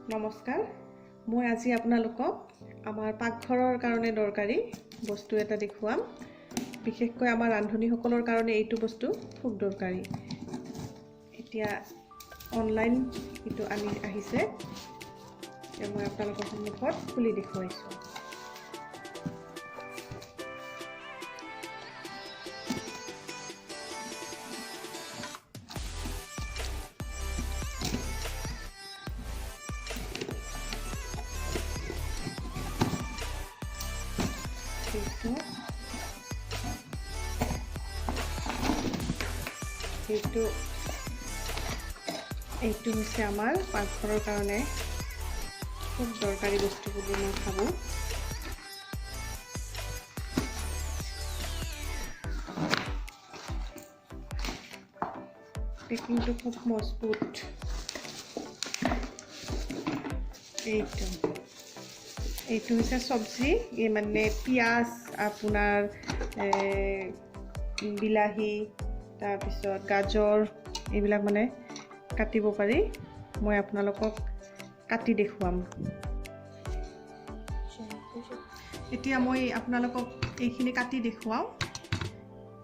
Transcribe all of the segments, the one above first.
নমস্কাৰ মই আজি আপোনালোকক আমাৰ পাকঘৰৰ কাৰণে দৰকাৰী বস্তু এটা দেখুৱাম বিশেষকৈ আমাৰ ৰান্ধনীসকলৰ কাৰণে এইটো বস্তু খুব দৰকাৰী এতিয়া অনলাইন ইটো আহিছে মই আপোনালোকৰ সন্মুখত খুলি দেখুৱাইছো এইটো হৈছে আমাৰ পাকঘৰৰ কাৰণে খুব দৰকাৰী বস্তু বুলি মই ভাবোঁ পেকিংটো খুব মজবুত এইটো হৈছে চব্জি মানে পিঁয়াজ আপোনাৰ বিলাহী তাৰপিছত গাজৰ এইবিলাক মানে কাটিব পাৰি মই আপোনালোকক কাটি দেখুৱাম এতিয়া মই আপোনালোকক এইখিনি কাটি দেখুৱাও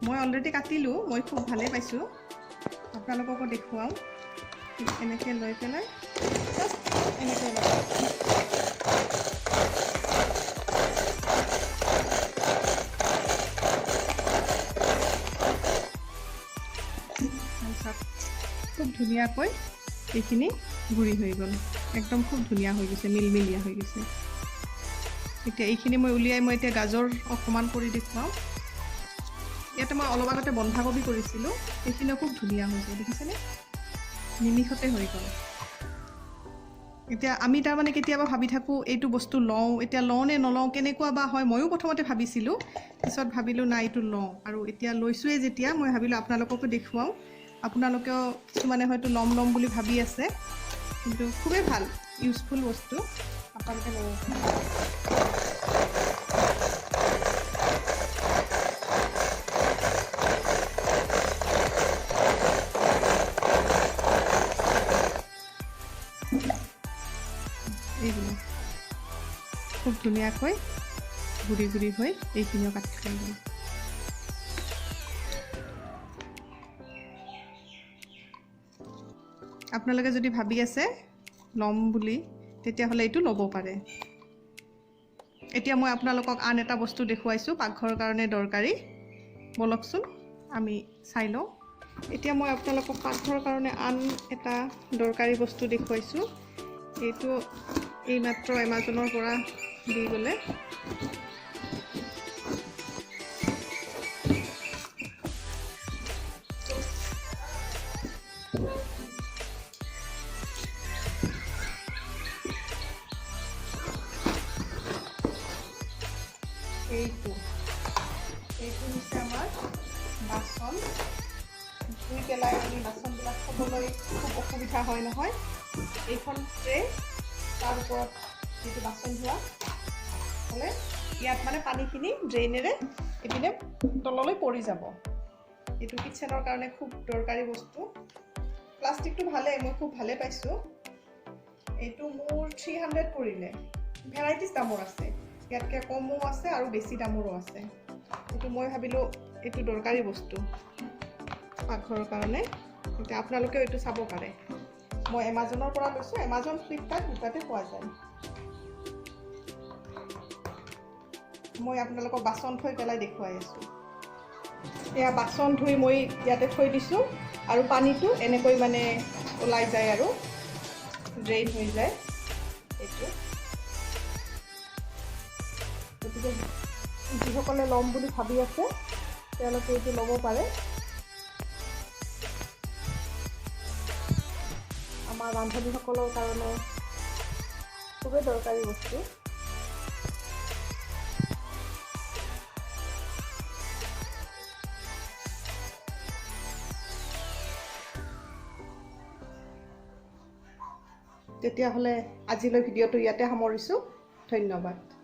মই অলৰেডি কাটিলোঁ মই খুব ভালেই পাইছোঁ আপোনালোককো দেখুৱাও এনেকৈ লৈ পেলাই এনেকৈ খুব ধুনীয়াকৈ এইখিনি গুড়ি হৈ গ'ল একদম খুব ধুনীয়া হৈ গৈছে মিলমিলীয়া হৈ গৈছে এতিয়া এইখিনি মই উলিয়াই মই এতিয়া গাজৰ অকণমান কৰি দেখুৱাওঁ ইয়াতে মই অলপ আগতে বন্ধাকবি কৰিছিলোঁ এইখিনিও খুব ধুনীয়া হৈছে দেখিছেনে নিমিষতে হৈ গ'ল এতিয়া আমি তাৰমানে কেতিয়াবা ভাবি থাকোঁ এইটো বস্তু লওঁ এতিয়া লওঁ নে নলওঁ কেনেকুৱা বা হয় ময়ো প্ৰথমতে ভাবিছিলোঁ পিছত ভাবিলোঁ নাই এইটো লওঁ আৰু এতিয়া লৈছোঁৱেই যেতিয়া মই ভাবিলোঁ আপোনালোককো দেখুৱাওঁ আপোনালোকেও কিছুমানে হয়তো ল'ম বুলি ভাবি আছে কিন্তু খুবেই ভাল ইউজফুল বস্তু আপোনালোকে ল'ব এইবিলাক খুব ধুনীয়াকৈ গুড়ি গুড়ি হৈ এইখিনিও কাটি খাই গ'ল আপোনালোকে যদি ভাবি আছে ল'ম বুলি তেতিয়াহ'লে এইটো ল'ব পাৰে এতিয়া মই আপোনালোকক আন এটা বস্তু দেখুৱাইছোঁ পাকঘৰৰ কাৰণে দৰকাৰী বলকচোন আমি চাই লওঁ এতিয়া মই আপোনালোকক পাকঘৰৰ কাৰণে আন এটা দৰকাৰী বস্তু দেখুৱাইছোঁ এইটো এইমাত্ৰ এমাজনৰ পৰা দি গ'লে এইটো হৈছে আমাৰ বাচন ধুই পেলাই আমি বাচনবিলাক থ'বলৈ খুব অসুবিধা হয় নহয় এইখন ট্ৰে তাৰ ওপৰত যিটো বাচন ধোৱা হ'লে ইয়াত মানে পানীখিনি ড্ৰেইনেৰে এইপিনে তললৈ পৰি যাব এইটো কিটচেনৰ কাৰণে খুব দৰকাৰী বস্তু প্লাষ্টিকটো ভালেই মই খুব ভালেই পাইছোঁ এইটো মোৰ 300 পৰিলে ভেৰাইটিজ দামৰ আছে ইয়াতকৈ কমো আছে আৰু বেছি দামৰো আছে এইটো মই ভাবিলোঁ এইটো দৰকাৰী বস্তু পাকঘৰৰ কাৰণে এতিয়া আপোনালোকেও এইটো চাব পাৰে মই এমাজনৰ পৰা লৈছোঁ এমাজন ফ্লিপকাৰ্ট দুটাতে পোৱা যায় মই আপোনালোকক বাচন থৈ পেলাই দেখুৱাই আছোঁ এয়া বাচন ধুই মই ইয়াতে থৈ দিছোঁ আৰু পানীটো এনেকৈ মানে ওলাই যায় আৰু ড্ৰেইন হৈ যায় এইটো গতিকে যিসকলে ল'ম বুলি ভাবি আছে তেওঁলোকে এইটো ল'ব পাৰে আমাৰ ৰান্ধনীসকলৰ কাৰণে খুবেই দৰকাৰী বস্তু তেতিয়াহ'লে আজিলৈ ভিডিঅ'টো ইয়াতে সামৰিছোঁ ধন্যবাদ